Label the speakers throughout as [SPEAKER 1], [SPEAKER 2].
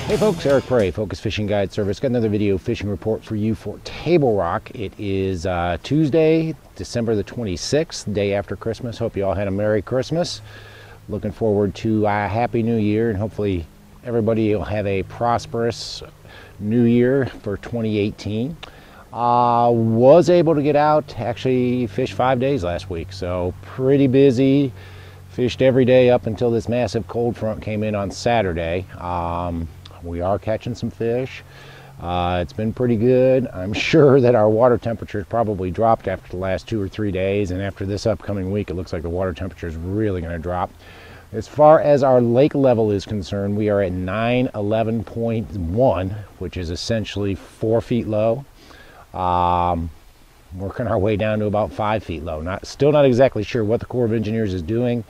[SPEAKER 1] Hey folks, Eric Prey, Focus Fishing Guide Service. Got another video fishing report for you for Table Rock. It is Tuesday, December the 26th, day after Christmas. Hope you all had a Merry Christmas. Looking forward to a Happy New Year, and hopefully everybody will have a prosperous New Year for 2018. Was able to get out, actually fish 5 days last week, so pretty busy. Fished every day up until this massive cold front came in on Saturday. We are catching some fish. It's been pretty good. I'm sure that our water temperature probably dropped after the last 2 or 3 days, and after this upcoming week it looks like the water temperature is really going to drop. As far as our lake level is concerned, we are at 911.1, which is essentially 4 feet low. Working our way down to about 5 feet low. Still not exactly sure what the Corps of Engineers is doing.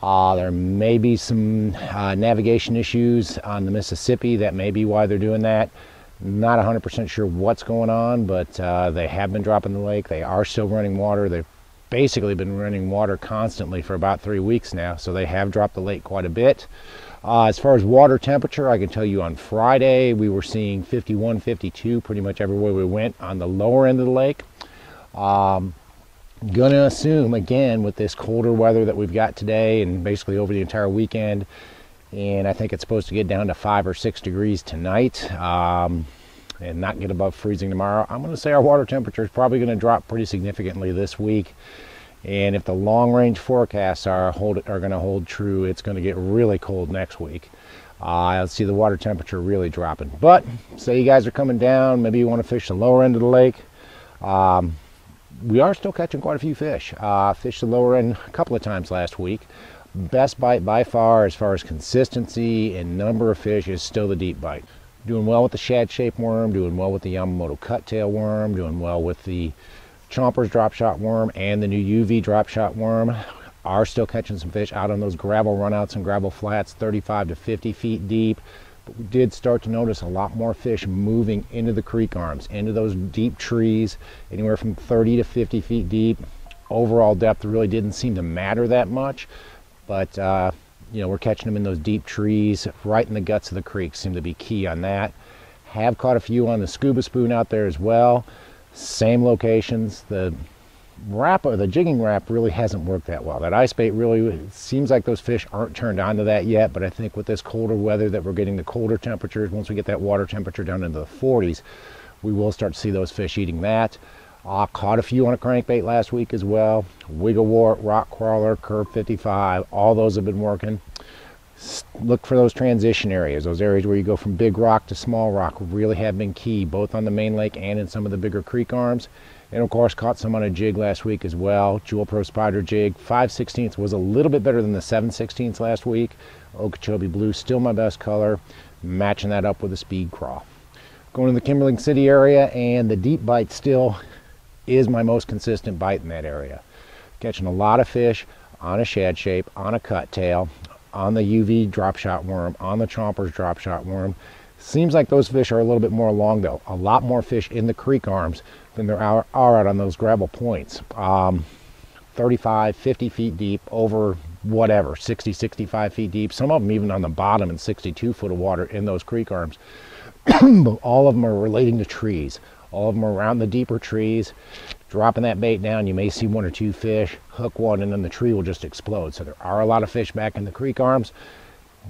[SPEAKER 1] There may be some navigation issues on the Mississippi. That may be why they're doing that. Not 100% sure what's going on, but they have been dropping the lake. They are still running water. They've basically been running water constantly for about 3 weeks now, so they have dropped the lake quite a bit. As far as water temperature, I can tell you on Friday we were seeing 51, 52 pretty much everywhere we went on the lower end of the lake. Gonna assume again with this colder weather that we've got today and basically over the entire weekend, and I think it's supposed to get down to 5 or 6 degrees tonight, and not get above freezing tomorrow. I'm going to say our water temperature is probably going to drop pretty significantly this week, and if the long range forecasts are going to hold true, it's going to get really cold next week. I'll see the water temperature really dropping. But say you guys are coming down, maybe you want to fish the lower end of the lake. We are still catching quite a few fish. Fished the lower end a couple of times last week. Best bite by far as consistency and number of fish is still the deep bite. Doing well with the shad shaped worm, doing well with the Yamamoto cuttail worm, doing well with the Chompers drop shot worm and the new UV drop shot worm. Are still catching some fish out on those gravel runouts and gravel flats 35 to 50 feet deep. We did start to notice a lot more fish moving into the creek arms, into those deep trees, anywhere from 30 to 50 feet deep. Overall depth really didn't seem to matter that much, but you know, we're catching them in those deep trees right in the guts of the creek. Seem to be key on that. Have caught a few on the scuba spoon out there as well. Same locations. The wrap or the jigging wrap really hasn't worked that well. That ice bait really seems like those fish aren't turned onto that yet, but I think with this colder weather that we're getting, the colder temperatures, once we get that water temperature down into the 40s, we will start to see those fish eating that. Caught a few on a crankbait last week as well. Wigglewort, rock crawler, curve 55, all those have been working. Look for those transition areas, those areas where you go from big rock to small rock really have been key, both on the main lake and in some of the bigger creek arms. And of course, caught some on a jig last week as well. Jewel Pro Spider jig, 5/16 was a little bit better than the 7/16 last week. Okeechobee blue, still my best color. Matching that up with a speed crawl. Going to the Kimberling City area, and the deep bite still is my most consistent bite in that area. Catching a lot of fish on a shad shape, on a cuttail, on the UV drop shot worm, on the Chompers drop shot worm. Seems like those fish are a little bit more along though. A lot more fish in the creek arms than there are out on those gravel points. 35, 50 feet deep, over whatever, 60, 65 feet deep. Some of them even on the bottom in 62 foot of water in those creek arms. But all of them are relating to trees. All of them are around the deeper trees. Dropping that bait down, you may see 1 or 2 fish, hook one, and then the tree will just explode. So there are a lot of fish back in the creek arms.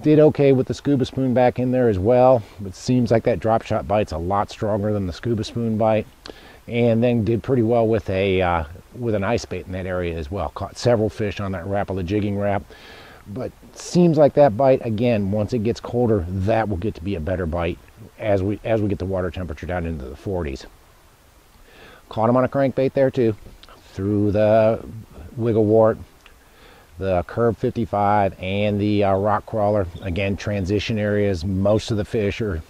[SPEAKER 1] Did okay with the scuba spoon back in there as well. It seems like that drop shot bite's a lot stronger than the scuba spoon bite. And then did pretty well with an ice bait in that area as well. Caught several fish on that Rapala jigging wrap. But seems like that bite, again, once it gets colder, that will get to be a better bite as we get the water temperature down into the 40s. Caught him on a crankbait there too. Through the Wigglewort, the curve 55, and the rock crawler. Again, transition areas. Most of the fish are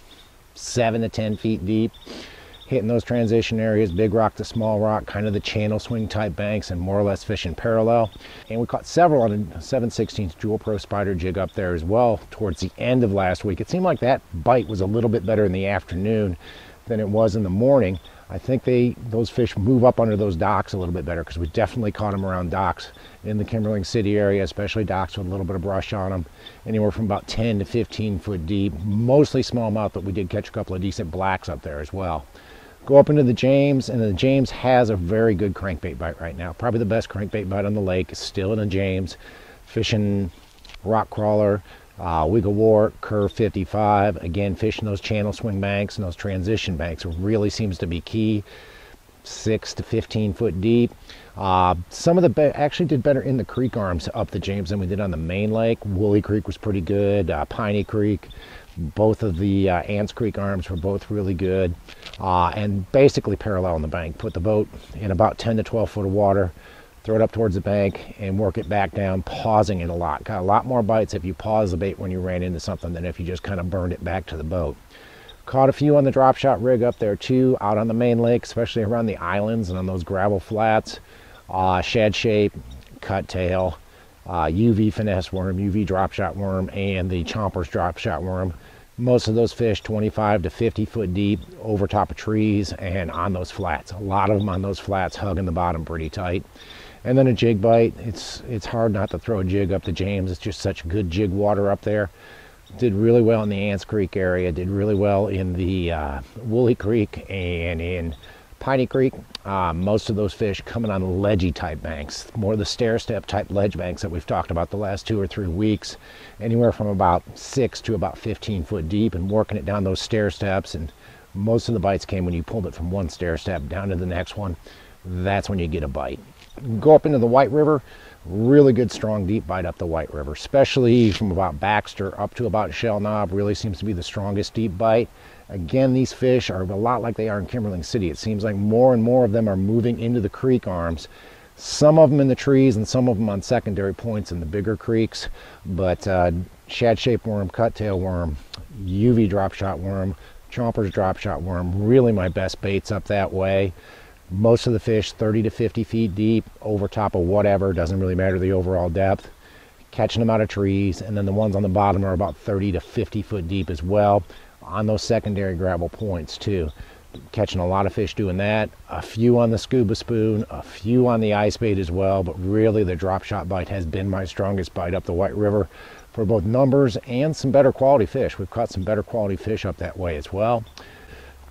[SPEAKER 1] 7 to 10 feet deep. Hitting those transition areas, big rock to small rock, kind of the channel swing type banks, and more or less fishing parallel. And we caught several on a 7/16 Jewel Pro Spider jig up there as well towards the end of last week. It seemed like that bite was a little bit better in the afternoon than it was in the morning. I think those fish move up under those docks a little bit better, because we definitely caught them around docks in the Kimberling City area, especially docks with a little bit of brush on them, anywhere from about 10 to 15 foot deep, mostly smallmouth, but we did catch a couple of decent blacks up there as well. Go up into the James, and the James has a very good crankbait bite right now. Probably the best crankbait bite on the lake is still in the James. Fishing rock crawler, wiggle wart, curve 55. Again, fishing those channel swing banks and those transition banks really seems to be key. 6 to 15 foot deep. Some of the actually did better in the creek arms up the James than we did on the main lake. Woolly Creek was pretty good. Piney Creek, both of the Ants Creek arms were both really good, and basically parallel on the bank. Put the boat in about 10 to 12 foot of water, throw it up towards the bank, and work it back down, pausing it a lot. Got a lot more bites if you pause the bait when you ran into something than if you just kind of burned it back to the boat. Caught a few on the drop shot rig up there too, out on the main lake, especially around the islands and on those gravel flats. Shad shape, cut tail, UV finesse worm, UV drop shot worm, and the Chomper's drop shot worm. Most of those fish 25 to 50 foot deep, over top of trees and on those flats. A lot of them on those flats, hugging the bottom pretty tight. And then a jig bite. It's hard not to throw a jig up the James. It's just such good jig water up there. Did really well in the Ants Creek area, did really well in the Woolly Creek and in Piney Creek. Most of those fish coming on ledgy type banks, more the stair step type ledge banks that we've talked about the last 2 or 3 weeks, anywhere from about 6 to about 15 foot deep, and working it down those stair steps. And most of the bites came when you pulled it from one stair step down to the next one. That's when you get a bite. Go up into the White River. Really good strong deep bite up the White River, especially from about Baxter up to about Shell Knob. Really seems to be the strongest deep bite. Again, these fish are a lot like they are in Kimberling City. It seems like more and more of them are moving into the creek arms. Some of them in the trees and some of them on secondary points in the bigger creeks. But shad shape worm, cut tail worm, UV drop shot worm, Chomper's drop shot worm, really my best baits up that way. Most of the fish 30 to 50 feet deep, over top of whatever, doesn't really matter the overall depth. Catching them out of trees, and then the ones on the bottom are about 30 to 50 foot deep as well, on those secondary gravel points too. Catching a lot of fish doing that. A few on the scuba spoon, a few on the ice bait as well, but really the drop shot bite has been my strongest bite up the White River for both numbers and some better quality fish. We've caught some better quality fish up that way as well.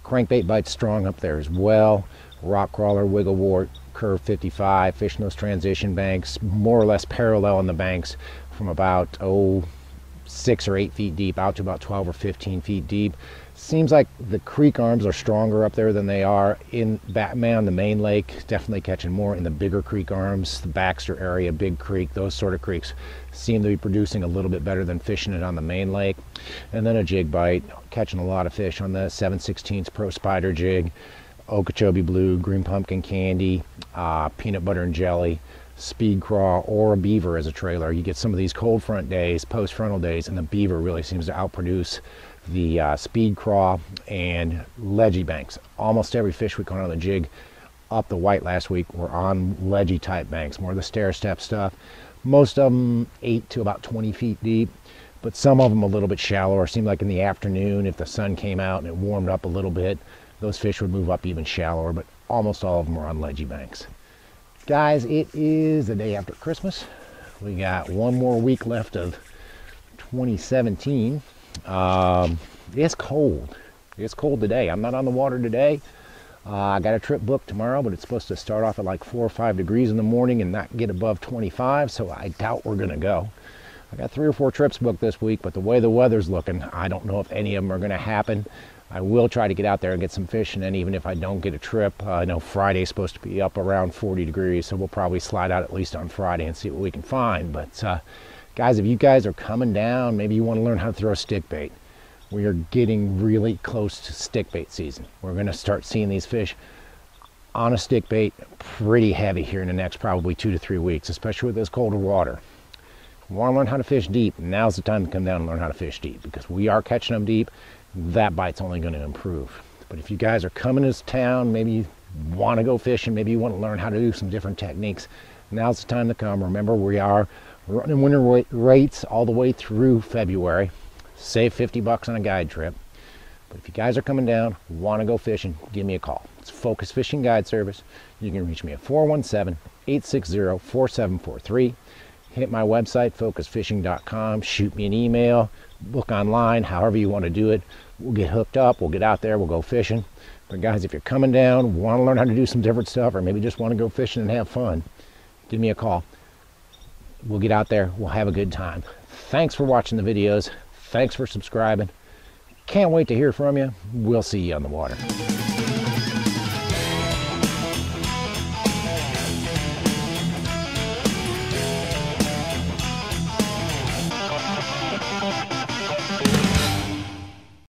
[SPEAKER 1] Crankbait bite's strong up there as well. Rock crawler, wiggle wart, curve 55, fishing those transition banks, more or less parallel on the banks from about 6 or 8 feet deep out to about 12 or 15 feet deep. Seems like the creek arms are stronger up there than they are in Batman, the main lake. Definitely catching more in the bigger creek arms, the Baxter area, Big Creek, those sort of creeks seem to be producing a little bit better than fishing it on the main lake. And then a jig bite, catching a lot of fish on the 7/16 Pro Spider jig. Okeechobee blue, green pumpkin candy, peanut butter and jelly, speed craw, or a beaver as a trailer. You get some of these cold front days, post frontal days, and the beaver really seems to outproduce the speed craw and ledgy banks. Almost every fish we caught on the jig up the White last week were on ledgy type banks, more the stair step stuff. Most of them 8 to about 20 feet deep, but some of them a little bit shallower. Seemed like in the afternoon, if the sun came out and it warmed up a little bit, those fish would move up even shallower, but almost all of them were on ledgy banks. Guys, it is the day after Christmas. We got one more week left of 2017. It's cold. It's cold today. I'm not on the water today. I got a trip booked tomorrow, but it's supposed to start off at like 4 or 5 degrees in the morning and not get above 25, so I doubt we're gonna go. I got 3 or 4 trips booked this week, but the way the weather's looking, I don't know if any of them are gonna happen. I will try to get out there and get some fishing, and even if I don't get a trip, I know Friday's supposed to be up around 40 degrees, so we'll probably slide out at least on Friday and see what we can find. But guys, if you guys are coming down, maybe you want to learn how to throw stick bait. We are getting really close to stick bait season. We're going to start seeing these fish on a stick bait pretty heavy here in the next probably 2 to 3 weeks, especially with this colder water. If you want to learn how to fish deep, now's the time to come down and learn how to fish deep, because we are catching them deep. That bite's only going to improve. But if you guys are coming to this town, maybe you want to go fishing, maybe you want to learn how to do some different techniques, now's the time to come. Remember, we are running winter rates all the way through February. Save $50 on a guide trip. But if you guys are coming down, want to go fishing, give me a call. Shoals Focus Fishing Guide Service. You can reach me at 417-860-4743. Hit my website, focusfishing.com. Shoot me an email, book online, however you want to do it. We'll get hooked up, we'll get out there, we'll go fishing. But guys, if you're coming down, want to learn how to do some different stuff, or maybe just want to go fishing and have fun, give me a call. We'll get out there, we'll have a good time. Thanks for watching the videos. Thanks for subscribing. Can't wait to hear from you. We'll see you on the water.